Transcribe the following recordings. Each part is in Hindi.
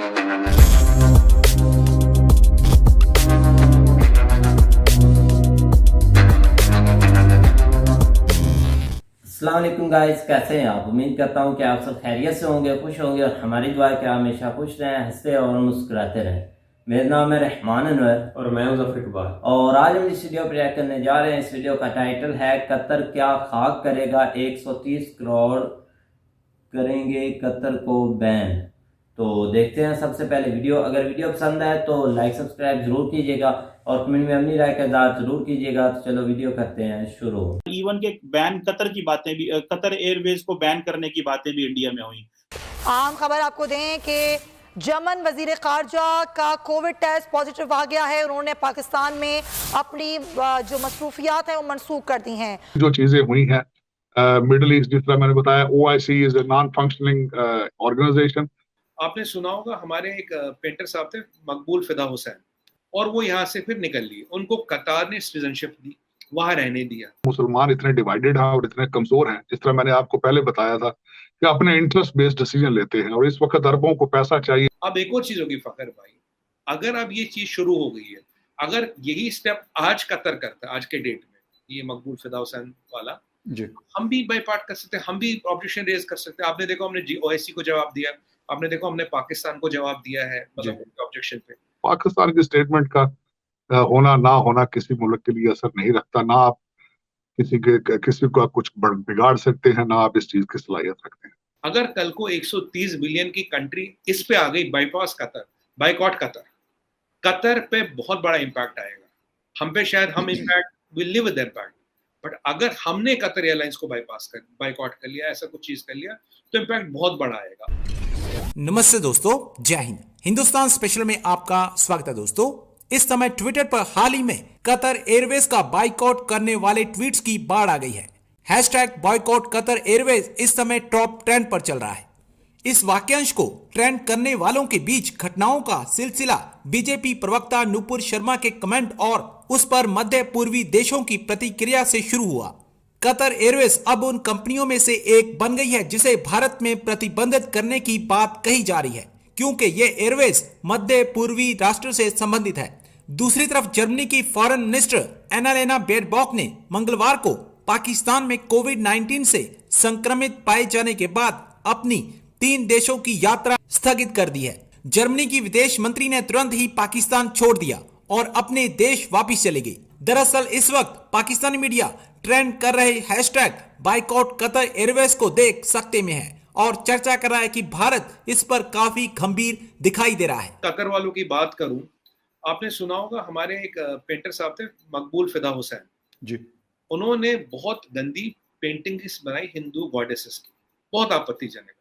अस्सलाम वालेकुम गाइस, कैसे हैं आप। उम्मीद करता हूं कि आप सब खैरियत से होंगे, खुश होंगे और हमारी दुआ है कि हमेशा खुश रहें, हंसते और मुस्कुराते रहें। मेरा नाम है रहमान अनवर और मैं हूं ज़फर इकबाल और आज हम इस वीडियो पर रिएक्ट करने जा रहे हैं। इस वीडियो का टाइटल है कतर क्या खाक करेगा, 130 करोड़ करेंगे कतर को बैन। तो देखते हैं सबसे पहले वीडियो। अगर वीडियो पसंद आए तो लाइक सब्सक्राइब जरूर कीजिएगा और कमेंट में अपनी राय का इज़हार जरूर कीजिएगा। तो चलो वीडियो करते हैं शुरू। इवन के बैन कतर की बातें भी, कतर एयरवेज को बैन करने की बातें भी इंडिया में हुई। आम खबर आपको दें कि जर्मन वजीर खारजा का कोविड टेस्ट पॉजिटिव आ गया है। उन्होंने पाकिस्तान में अपनी जो मसरूफियात हैं वो मनसूख कर दी हैं। जो चीजें हुई हैं मिडल ईस्ट, जिस तरह मैंने बताया, OIC is a non functioning organisation. आपने सुना होगा, हमारे एक पेंटर साहब थे मकबूल फिदा हुसैन, और वो यहाँ से फिर निकल लिए। उनको कतार ने सिटीजनशिप दी, वहां रहने दिया। मुसलमान इतने डिवाइडेड हैं और इतने कमजोर हैं, जिस तरह मैंने आपको पहले बताया था कि अपने इंटरेस्ट बेस्ड डिसीजन लेते हैं और इस वक्त अरबों को पैसा चाहिए। अब एक और चीज होगी फखर भाई, अगर अब ये चीज शुरू हो गई है, अगर यही स्टेप आज कतर करता, आज के डेट में ये मकबूल फिदा हुसैन वाला जी, हम भी बाईपार्ट कर सकते हैं, हम भी ऑब्जेक्शन रेज कर सकते हैं। आपने देखो हमने OIC को जवाब दिया, आपने देखो हमने पाकिस्तान को जवाब दिया है, मतलब ऑब्जेक्शन पे। पाकिस्तान की स्टेटमेंट का होना ना होना किसी मुल्क के लिए असर नहीं रखता। ना आप किसी को आप कुछ बिगाड़ सकते हैं, ना आप इस चीज की सलाहियत रखते हैं। अगर कल को 130 बिलियन की कंट्री इस पे आ गई, bypass Qatar, boycott Qatar, Qatar पे बहुत बड़ा इम्पैक्ट आएगा। हम पे शायद हम impact will live with impact, but अगर हमने कतर एयरलाइंस को बाइकॉट कर लिया, ऐसा कुछ चीज कर लिया, तो इम्पैक्ट बहुत बड़ा आएगा। नमस्ते दोस्तों, जय हिंद। हिंदुस्तान स्पेशल में आपका स्वागत है दोस्तों। इस समय ट्विटर पर हाल ही में कतर एयरवेज का बाइकआउट करने वाले ट्वीट्स की बाढ़ आ गई है। हैशटैग बॉयकॉट कतर एयरवेज इस समय टॉप ट्रेंड पर चल रहा है। इस वाक्यांश को ट्रेंड करने वालों के बीच घटनाओं का सिलसिला बीजेपी प्रवक्ता नुपुर शर्मा के कमेंट और उस पर मध्य पूर्वी देशों की प्रतिक्रिया से शुरू हुआ। कतर एयरवेज अब उन कंपनियों में से एक बन गई है जिसे भारत में प्रतिबंधित करने की बात कही जा रही है, क्योंकि ये एयरवेज मध्य पूर्वी राष्ट्र से संबंधित है। दूसरी तरफ जर्मनी की फॉरेन मिनिस्टर एनालेना बेरबॉक ने मंगलवार को पाकिस्तान में कोविड-19 से संक्रमित पाए जाने के बाद अपनी 3 देशों की यात्रा स्थगित कर दी है। जर्मनी की विदेश मंत्री ने तुरंत ही पाकिस्तान छोड़ दिया और अपने देश वापस चली गई। दरअसल इस वक्त पाकिस्तानी मीडिया ट्रेंड कर रहे हैशटैग बाइकआउट कतर एयरवेज को देख सकते में है और चर्चा कर रहा है कि भारत इस पर काफी गंभीर दिखाई दे रहा है। कतर वालों की बात करूं, आपने सुना होगा, हमारे एक पेंटर साहब थे मकबूल फिदा हुसैन जी, उन्होंने बहुत गंदी पेंटिंग्स बनाई हिंदू गॉडेसेस की, बहुत आपत्तिजनक,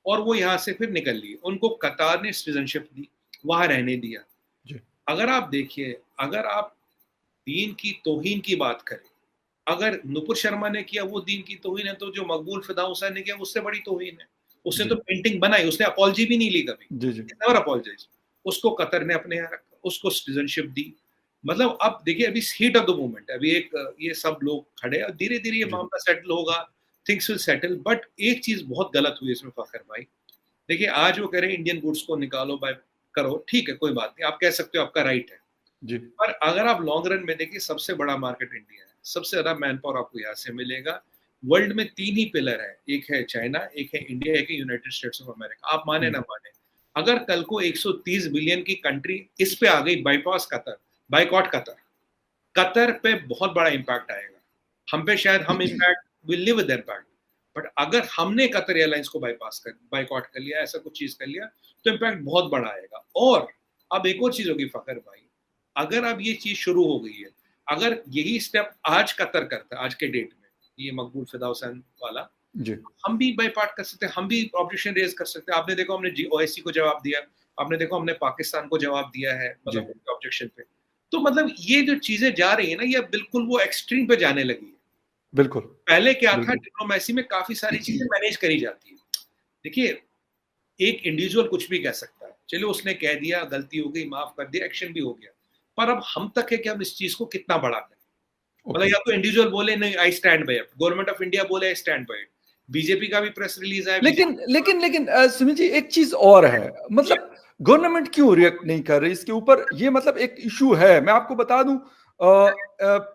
और वो यहाँ से फिर निकल लिए। उनको कतार ने सिटीजनशिप दी, वहां रहने दिया जी। अगर आप देखिए, अगर आप दीन की तौहीन की बात करें, अगर नुपुर शर्मा ने किया वो दीन की तौहीन है, तो जो मकबूल फिदा हुसैन ने किया उससे बड़ी तौहीन है। उसने तो पेंटिंग बनाई, उसने अपॉलजी भी नहीं ली कभी, नेवर अपॉलजाइज। उसको कतर ने अपने यहाँ रखा, उसको सिटीजनशिप दी। मतलब अब देखिए, अभी हीट ऑफ द मोमेंट, अभी एक ये सब लोग खड़े और धीरे धीरे ये मामला सेटल होगा, थिंग्स विल सेटल। बट एक चीज बहुत गलत हुई इसमें फखर भाई। देखिए, आज वो कह रहे हैं इंडियन गुड्स को निकालो, बाय करो, ठीक है, कोई बात नहीं, आप कह सकते हो, आपका राइट है जी। पर अगर आप लॉन्ग रन में देखिए, सबसे बड़ा मार्केट इंडिया है, सबसे ज्यादा मैन पावर आपको यहाँ से मिलेगा। वर्ल्ड में 3 ही पिलर है, एक है चाइना, एक है इंडिया, एक है यूनाइटेड स्टेट्स ऑफ अमेरिका। आप माने ना माने, अगर कल को 130 बिलियन की कंट्री इस पे आ गई, bypass Qatar, boycott Qatar, Qatar पे बहुत बड़ा इम्पैक्ट आएगा। हम पे शायद हम impact will live with impact, but अगर हमने कतर एयरलाइंस को बाइकॉट कर लिया, ऐसा कुछ चीज कर लिया, तो इम्पैक्ट बहुत बड़ा आएगा। और अब एक और चीज होगी फखर भाई, अगर अब ये चीज शुरू हो गई है, अगर यही स्टेप आज कतर करता, आज के डेट में ये मकबूल फिदा हुसैन वाला जी, हम भी बाईपार्ट कर सकते हैं, हम भी ऑब्जेक्शन रेज कर सकते हैं। आपने देखो हमने OIC को जवाब दिया, आपने देखो हमने पाकिस्तान को जवाब दिया है, मतलब ऑब्जेक्शन पे। तो मतलब ये जो चीजें जा रही है ना, ये बिल्कुल वो एक्सट्रीम पे जाने लगी है। बिल्कुल। पहले क्या था, डिप्लोमेसी में काफी सारी चीजें मैनेज करी जाती है। देखिए, एक इंडिविजुअल कुछ भी कह सकता है, चलो उसने कह दिया, गलती हो गई, माफ कर दिया, एक्शन भी हो गया, पर अब हम तक है कि हम इस चीज को कितना बड़ा करें। मतलब या तो इंडिविजुअल बोले नहीं, I stand by it, government of India बोले I stand by it, BJP का भी प्रेस रिलीज है। लेकिन सुमित जी, एक चीज और है, मतलब गवर्नमेंट क्यों रिएक्ट नहीं कर रही इसके ऊपर? ये मतलब एक इशू है। मैं आपको बता दूं,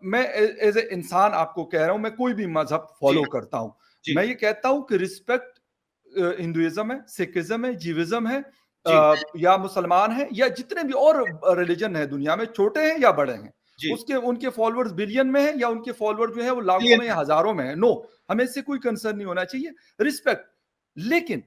मैं एज ए इंसान आपको कह रहा हूं, मैं कोई भी मजहब फॉलो करता हूं, मैं ये कहता हूं कि रिस्पेक्ट हिंदुइज्म है, सिखिज्म है, जीविज्म है, या मुसलमान है, या जितने भी और रिलीजन है दुनिया में, छोटे हैं या बड़े हैं, उसके उनके फॉलोअर्स बिलियन में है या उनके फॉलोअर जो है वो लाखों में या हजारों में है, नो, हमें इससे कोई कंसर्न नहीं होना चाहिए, रिस्पेक्ट। लेकिन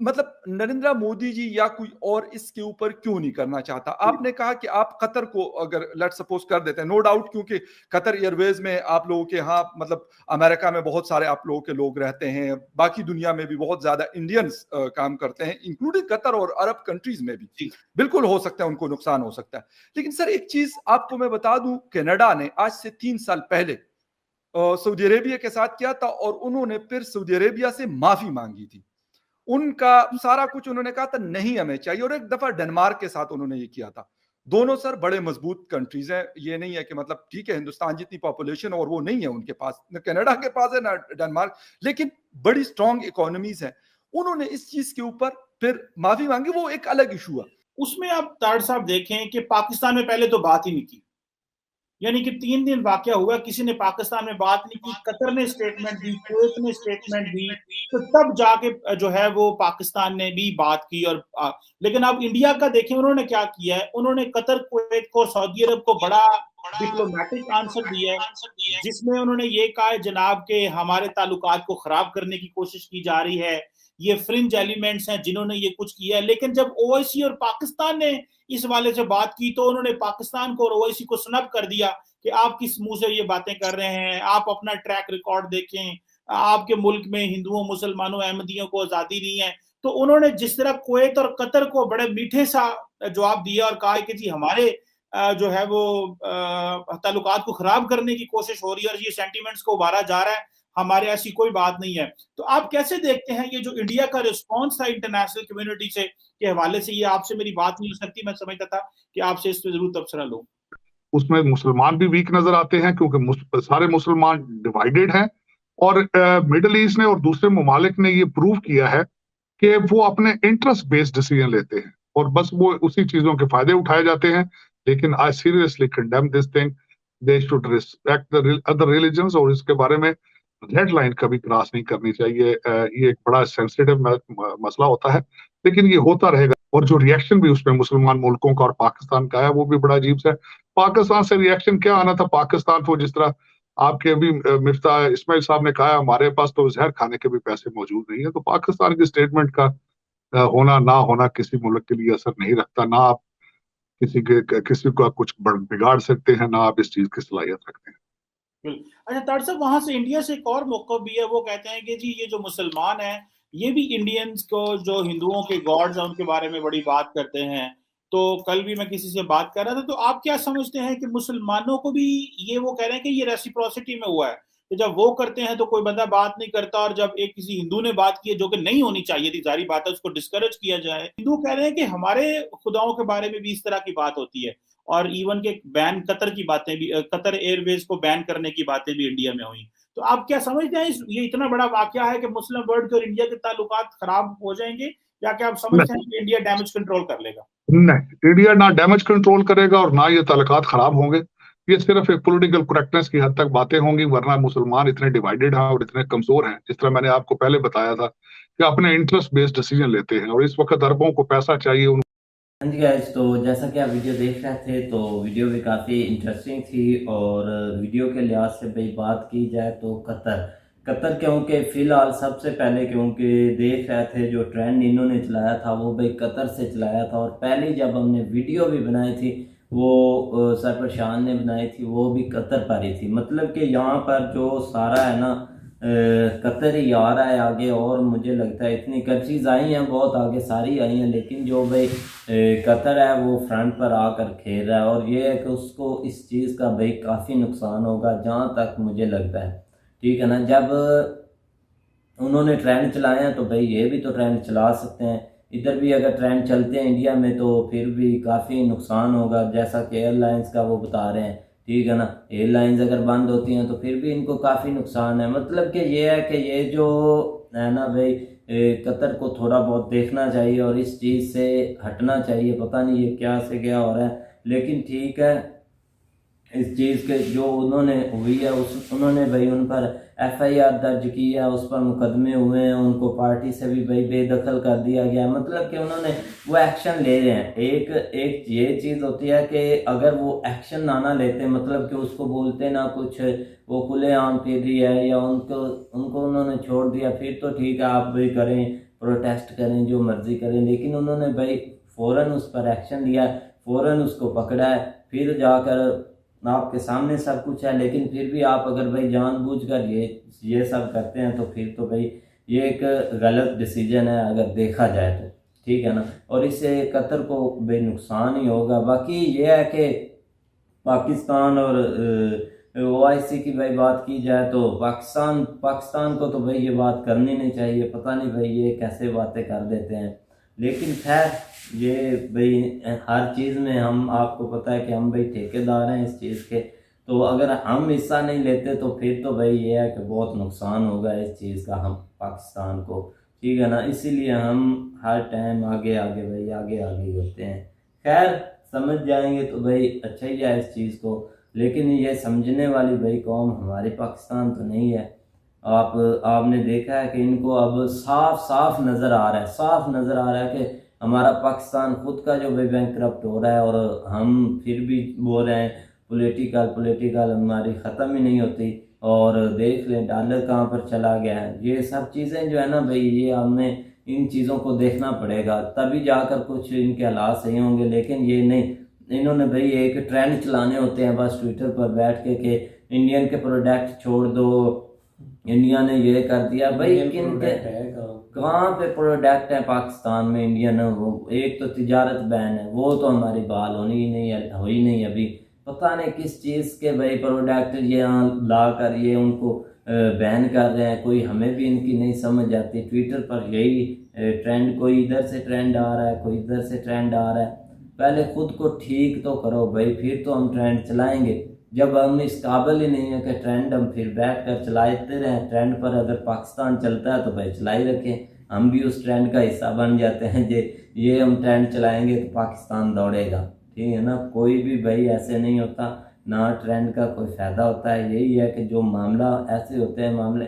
मतलब नरेंद्र मोदी जी या कोई और इसके ऊपर क्यों नहीं करना चाहता? आपने कहा कि आप कतर को अगर लेट सपोज कर देते हैं, नो डाउट, क्योंकि कतर एयरवेज में आप लोगों के यहाँ, मतलब अमेरिका में बहुत सारे आप लोगों के लोग रहते हैं, बाकी दुनिया में भी बहुत ज्यादा इंडियंस काम करते हैं, इंक्लूडिंग कतर और अरब कंट्रीज में भी बिल्कुल हो सकता है उनको नुकसान हो सकता है। लेकिन सर एक चीज आपको मैं बता दूं, कनाडा ने आज से 3 साल पहले सऊदी अरेबिया के साथ किया था और उन्होंने फिर सऊदी अरेबिया से माफी मांगी थी। उनका सारा कुछ उन्होंने कहा था नहीं हमें चाहिए, और एक दफा डेनमार्क के साथ उन्होंने ये किया था। दोनों सर बड़े मजबूत कंट्रीज हैं, ये नहीं है कि मतलब ठीक है हिंदुस्तान जितनी पॉपुलेशन और वो नहीं है उनके पास, न कनाडा के पास है ना डेनमार्क, लेकिन बड़ी स्ट्रॉन्ग इकोनॉमीज हैं। उन्होंने इस चीज के ऊपर फिर माफी मांगी, वो एक अलग इशू है। उसमें आप ताड़ साहब देखें कि पाकिस्तान में पहले तो बात ही नहीं की, यानी कि 3 दिन वाकया हुआ, किसी ने पाकिस्तान में बात नहीं की, कतर ने स्टेटमेंट दी, कुवैत ने स्टेटमेंट दी, तो तब जाके जो है वो पाकिस्तान ने भी बात की। और लेकिन अब इंडिया का देखें उन्होंने क्या किया है, उन्होंने कतर, कुवैत को, सऊदी अरब को बड़ा डिप्लोमेटिक आंसर दिया है, जिसमें उन्होंने ये कहा है जनाब के हमारे ताल्लुकात को खराब करने की कोशिश की जा रही है, ये फ्रिंज एलिमेंट्स हैं जिन्होंने ये कुछ किया है। लेकिन जब ओवैसी और पाकिस्तान ने इस वाले से बात की तो उन्होंने पाकिस्तान को और ओवैसी को स्नब कर दिया कि आप किस मुंह से ये बातें कर रहे हैं, आप अपना ट्रैक रिकॉर्ड देखें, आपके मुल्क में हिंदुओं, मुसलमानों, अहमदियों को आजादी नहीं है। तो उन्होंने जिस तरह कुवैत और कतर को बड़े मीठे सा जवाब दिया और कहा कि जी हमारे जो है वो ताल्लुकात को खराब करने की कोशिश हो रही है और ये सेंटीमेंट्स को उभारा जा रहा है, हमारे ऐसी कोई बात नहीं है। तो आप कैसे देखते हैं ये जो इंडिया का रिस्पांस था इंटरनेशनल कम्युनिटी से के हवाले से? ये आपसे मेरी बात नहीं हो सकती, मैं समझता था कि आपसे इस पे जरूर तबसरा लूं। उसमें मुसलमान भी वीक नजर आते हैं क्योंकि सारे मुसलमान डिवाइडेड हैं, और मिडिल ईस्ट ने और दूसरे ममालिक ने ये प्रूव किया है कि वो अपने इंटरेस्ट बेस्ड डिसीजन लेते हैं और बस वो उसी चीजों के फायदे उठाए जाते हैं। लेकिन I seriously condemn this thing, they should respect the other religions, और इसके बारे में रेड लाइन कभी क्रॉस नहीं करनी चाहिए। ये एक बड़ा सेंसिटिव मसला होता है, लेकिन ये होता रहेगा। और जो रिएक्शन भी उसमें मुसलमान मुल्कों का और पाकिस्तान का है वो भी बड़ा अजीब सा है। पाकिस्तान से रिएक्शन क्या आना था? पाकिस्तान को जिस तरह आपके अभी मिफ्ता इस्माइल साहब ने कहा हमारे पास तो जहर खाने के भी पैसे मौजूद नहीं है, तो पाकिस्तान की स्टेटमेंट का होना ना होना किसी मुल्क के लिए असर नहीं रखता। ना आप किसी को कुछ बिगाड़ सकते हैं, ना आप इस चीज की सलाहियत रखते हैं। अच्छा ताड़ साहब, वहां से इंडिया से एक और मौका भी है, वो कहते हैं कि जी ये जो मुसलमान है ये भी इंडियंस को, जो हिंदुओं के गॉड्स हैं उनके बारे में बड़ी बात करते हैं। तो कल भी मैं किसी से बात कर रहा था, तो आप क्या समझते हैं कि मुसलमानों को भी ये, वो कह रहे हैं कि ये रेसिप्रोसिटी में हुआ है कि जब वो करते हैं तो कोई बंदा बात नहीं करता, और जब एक किसी हिंदू ने बात की है जो कि नहीं होनी चाहिए थी, जारी बात है, उसको डिस्करेज किया जाए। हिंदू कह रहे हैं कि हमारे खुदाओं के बारे में भी इस तरह की बात होती है, और इवन के बैन कतर की बातें भी, कतर एयरवेज को बैन करने की बातें भी इंडिया में हुई। तो आप क्या समझते हैं ये इतना बड़ा वाकया है कि मुस्लिम वर्ल्ड के और इंडिया के ताल्लुकात खराब हो जाएंगे, या क्या आप समझते हैं कि इंडिया डैमेज कंट्रोल कर लेगा? नहीं, इंडिया ना डैमेज कंट्रोल करेगा और ना ये ताल्लुकात खराब होंगे। ये सिर्फ एक पॉलिटिकल करेक्टनेस की हद तक बातें होंगी, वरना मुसलमान इतने डिवाइडेड हैं और इतने कमजोर हैं, जिस तरह मैंने आपको पहले बताया था कि अपने इंटरेस्ट बेस्ड डिसीजन लेते हैं, और इस वक्त अरबों को पैसा चाहिए। हाँ जी गाइस, तो जैसा कि आप वीडियो देख रहे थे तो वीडियो भी काफ़ी इंटरेस्टिंग थी, और वीडियो के लिहाज से भाई बात की जाए तो कतर क्योंकि फ़िलहाल सबसे पहले क्योंकि देख रहे थे जो ट्रेंड इन्होंने चलाया था वो भाई कतर से चलाया था, और पहले जब हमने वीडियो भी बनाई थी वो सरफराज शान ने बनाई थी, वो भी कतर पर ही थी। मतलब कि यहाँ पर जो सारा है ना कतर ही आ रहा है आगे, और मुझे लगता है इतनी कंट्रीज आई हैं, बहुत आगे सारी आई हैं, लेकिन जो भाई कतर है वो फ्रंट पर आकर खेल रहा है, और ये है कि उसको इस चीज़ का भाई काफ़ी नुकसान होगा जहाँ तक मुझे लगता है। ठीक है ना, जब उन्होंने ट्रेंड चलाए हैं तो भाई ये भी तो ट्रेंड चला सकते हैं, इधर भी अगर ट्रेंड चलते हैं इंडिया में तो फिर भी काफ़ी नुकसान होगा, जैसा कि एयरलाइंस का वो बता रहे हैं। ठीक है ना, एयरलाइंस अगर बंद होती हैं तो फिर भी इनको काफ़ी नुकसान है। मतलब कि ये है कि ये जो है ना भाई कतर को थोड़ा बहुत देखना चाहिए और इस चीज़ से हटना चाहिए। पता नहीं ये क्या से क्या हो रहा है, लेकिन ठीक है, इस चीज़ के जो उन्होंने हुई है उन्होंने भाई उन पर FIR दर्ज की है, उस पर मुकदमे हुए हैं, उनको पार्टी से भी भाई बेदखल कर दिया गया, मतलब कि उन्होंने वो एक्शन ले रहे हैं। एक ये चीज़ होती है कि अगर वो एक्शन ना लेते, मतलब कि उसको बोलते ना कुछ, वो खुलेआम फिर रही है या उनको उन्होंने छोड़ दिया, फिर तो ठीक है, आप भी करें, प्रोटेस्ट करें, जो मर्जी करें, लेकिन उन्होंने भाई फ़ौरन उस पर एक्शन लिया, फ़ौरन उसको पकड़ा है, फिर जाकर आपके सामने सब कुछ है, लेकिन फिर भी आप अगर भाई जानबूझकर ये सब करते हैं तो फिर तो भाई ये एक गलत डिसीजन है अगर देखा जाए तो, ठीक है ना। और इससे कतर को भाई नुकसान ही होगा। बाकी ये है कि पाकिस्तान और OIC की भाई बात की जाए तो पाकिस्तान को तो भाई ये बात करनी नहीं चाहिए, पता नहीं भाई ये कैसे बातें कर देते हैं, लेकिन खैर ये भाई हर चीज़ में हम, आपको पता है कि हम भाई ठेकेदार हैं इस चीज़ के, तो अगर हम हिस्सा नहीं लेते तो फिर तो भाई ये है कि बहुत नुकसान होगा इस चीज़ का हम पाकिस्तान को, ठीक है ना। इसीलिए हम हर टाइम आगे ही होते हैं। खैर समझ जाएंगे तो भाई अच्छा ही है इस चीज़ को, लेकिन ये समझने वाली भाई कौम हमारे पाकिस्तान तो नहीं है। आपने देखा है कि इनको अब साफ नज़र आ रहा है कि हमारा पाकिस्तान खुद का जो भाई बैंकरप्ट हो रहा है, और हम फिर भी बोल रहे हैं पॉलिटिकल हमारी ख़त्म ही नहीं होती। और देख लें डॉलर कहाँ पर चला गया है। ये सब चीज़ें जो है ना भाई, ये हमें इन चीज़ों को देखना पड़ेगा, तभी जाकर कुछ इनके हालात सही होंगे। लेकिन ये नहीं, इन्होंने भाई एक ट्रेंड चलाने होते हैं बस ट्विटर पर बैठ के कि इंडियन के प्रोडक्ट छोड़ दो, इंडिया ने ये कर दिया। भाई कहाँ पे प्रोडक्ट है पाकिस्तान में इंडियन? वो एक तो तिजारत बैन है, वो तो हमारी बाल हुई नहीं अभी। पता नहीं किस चीज़ के भाई प्रोडक्ट ये यहाँ ला कर ये उनको बैन कर रहे हैं, कोई हमें भी इनकी नहीं समझ आती। ट्विटर पर यही ट्रेंड, कोई इधर से ट्रेंड आ रहा है, कोई इधर से ट्रेंड आ रहा है। पहले खुद को ठीक तो करो भाई, फिर तो हम ट्रेंड चलाएंगे। जब हम इस काबिल ही नहीं है कि ट्रेंड हम फिर बैठ कर चलाते रहें, ट्रेंड पर अगर पाकिस्तान चलता है तो भाई चलाई रखें, हम भी उस ट्रेंड का हिस्सा बन जाते हैं। ये हम ट्रेंड चलाएंगे तो पाकिस्तान दौड़ेगा, ठीक है ना। कोई भी भाई ऐसे नहीं होता, ना ट्रेंड का कोई फ़ायदा होता है। यही है कि जो मामला ऐसे होते हैं मामले,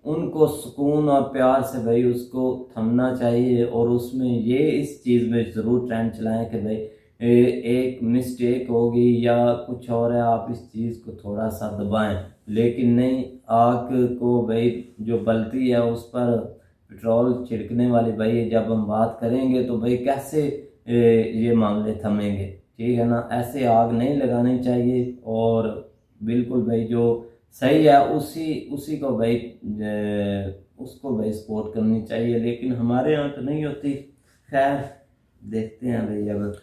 उनको सुकून और प्यार से भाई उसको थमना चाहिए, और उसमें ये इस चीज़ में ज़रूर ट्रेंड चलाएं कि भाई एक मिस्टेक होगी या कुछ और है, आप इस चीज़ को थोड़ा सा दबाएं, लेकिन नहीं आग को भाई जो बलती है उस पर पेट्रोल छिड़कने वाली भाई जब हम बात करेंगे तो भाई कैसे ये मामले थमेंगे, ठीक है ना। ऐसे आग नहीं लगानी चाहिए, और बिल्कुल भाई जो सही है उसी को भाई उसको भाई सपोर्ट करनी चाहिए, लेकिन हमारे यहाँ तो नहीं होती। खैर देखते हैं भाई। अब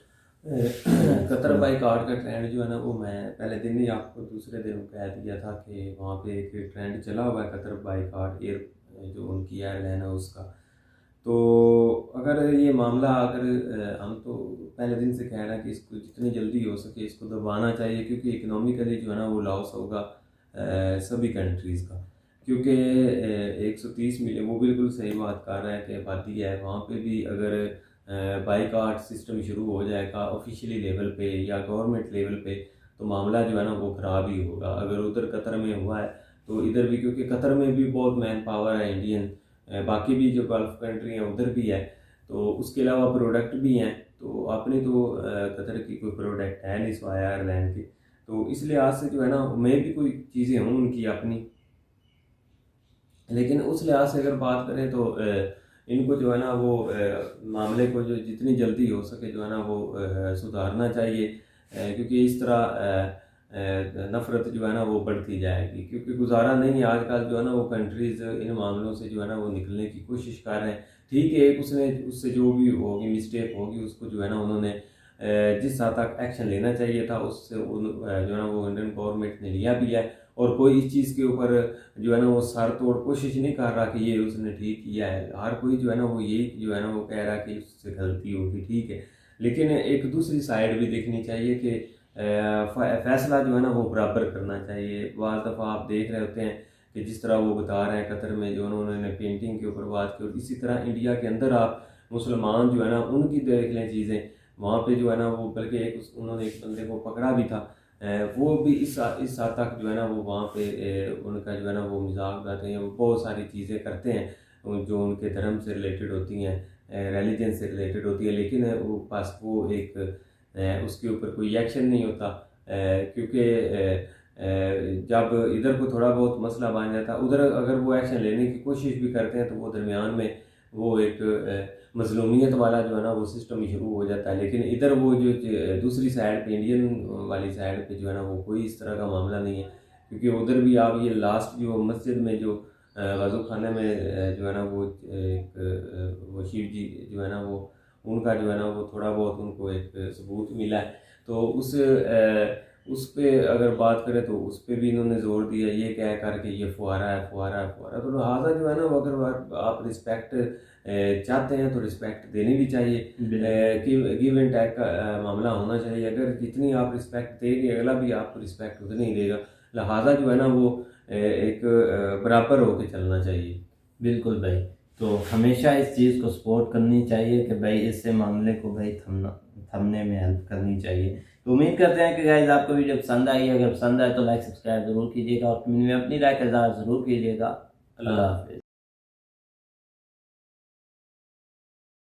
कतर बाइकआउट का ट्रेंड जो है ना, वो मैं पहले दिन ही आपको दूसरे दिन कह दिया था कि वहाँ पे एक ट्रेंड चला हुआ है कतर बाइकआउट, एयर जो उनकी एयरलाइन है उसका। तो अगर ये मामला हम तो पहले दिन से कह रहे हैं कि इसको जितनी जल्दी हो सके इसको दबाना चाहिए, क्योंकि इकोनॉमिकली जो है ना वो लॉस होगा सभी कंट्रीज़ का। क्योंकि 130 मिलियन, वो बिल्कुल सही बात कर रहा है कि आबादी है वहाँ पे भी अगर बाइकआउट सिस्टम शुरू हो जाएगा ऑफिशियली लेवल पे या गवर्नमेंट लेवल पे, तो मामला जो है ना वो ख़राब ही होगा। अगर उधर कतर में हुआ है तो इधर भी, क्योंकि कतर में भी बहुत मैन पावर है इंडियन, बाकी भी जो गल्फ कंट्री हैं उधर भी है, तो उसके अलावा प्रोडक्ट भी हैं। तो अपनी तो कतर की कोई प्रोडक्ट है नहीं सिवाय एयरलाइन के, तो इस लिहाज से जो है ना मैं भी कोई चीज़ें हों उनकी अपनी, लेकिन उस लिहाज से अगर बात करें तो इनको जो है ना वो मामले को जो जितनी जल्दी हो सके जो है ना वो सुधारना चाहिए, क्योंकि इस तरह नफ़रत जो है ना वो बढ़ती जाएगी। क्योंकि गुजारा नहीं है आजकल जो है ना वो कंट्रीज़ इन मामलों से जो है ना वो निकलने की कोशिश कर रहे हैं। ठीक है, उससे जो भी होगी मिस्टेक होगी उसको जो है ना उन्होंने जिस हद तक एक्शन लेना चाहिए था उससे जो है ना वो इंडियन गवर्नमेंट ने लिया भी है, और कोई इस चीज़ के ऊपर जो है ना वो सर तोड़ कोशिश नहीं कर रहा कि ये उसने ठीक किया है। हर कोई जो है ना वो यही जो है ना वो कह रहा है कि उससे गलती होगी, ठीक है, लेकिन एक दूसरी साइड भी देखनी चाहिए कि फैसला जो है ना वो बराबर करना चाहिए। बाज़ दफ़ा आप देख रहे होते हैं कि जिस तरह वो बता रहे हैं कतर में जो उन्होंने पेंटिंग के ऊपर बात की, और इसी तरह इंडिया के अंदर आप मुसलमान जो है ना उनकी देख लें चीज़ें, वहाँ पे जो है ना वो बल्कि उन्होंने एक बंदे को पकड़ा भी था, वो भी इस हद तक जो है ना वो वहाँ पे उनका जो है ना वो मजाक उड़ाते हैं, बहुत सारी चीज़ें करते हैं जो उनके धर्म से रिलेटेड होती हैं, रिलीजन से रिलेटेड होती है, लेकिन वो पास वो एक उसके ऊपर कोई एक्शन नहीं होता, क्योंकि जब इधर को थोड़ा बहुत मसला बन जाता है उधर अगर वो एक्शन लेने की कोशिश भी करते हैं तो वो दरमियान में वो एक मजलूमियत वाला जो है ना वो सिस्टम शुरू हो जाता है। लेकिन इधर वो जो दूसरी साइड पे इंडियन वाली साइड पे जो है ना वो कोई इस तरह का मामला नहीं है, क्योंकि उधर भी आप ये लास्ट जो मस्जिद में जो वज़ू खाने में जो है ना वो एक वो शिव जी जो है ना वो उनका जो है ना वो थोड़ा बहुत उनको एक सबूत मिला है, तो उस पे अगर बात करें तो उस पे भी इन्होंने जोर दिया ये कह कर कि ये फुहारा है फुहारा है फुहारा, तो लिहाजा जो है ना वो अगर आप रिस्पेक्ट चाहते हैं तो रिस्पेक्ट देनी भी चाहिए, गिव एंड टेक का मामला होना चाहिए। अगर जितनी आप रिस्पेक्ट देंगे अगला भी आपको रिस्पेक्ट उतनी ही देगा, लिहाजा जो है ना वो एक बराबर होकर चलना चाहिए। बिल्कुल भाई, तो हमेशा इस चीज़ को सपोर्ट करनी चाहिए कि भाई इससे मामले को भाई थमने में हेल्प करनी चाहिए। तो उम्मीद करते हैं कि गाइस आपको वीडियो पसंद आई, अगर पसंद आए तो लाइक सब्सक्राइब जरूर कीजिएगा और कमेंट में अपनी राय का इज़हार ज़रूर कीजिएगा। अल्लाह हाफ़िज़।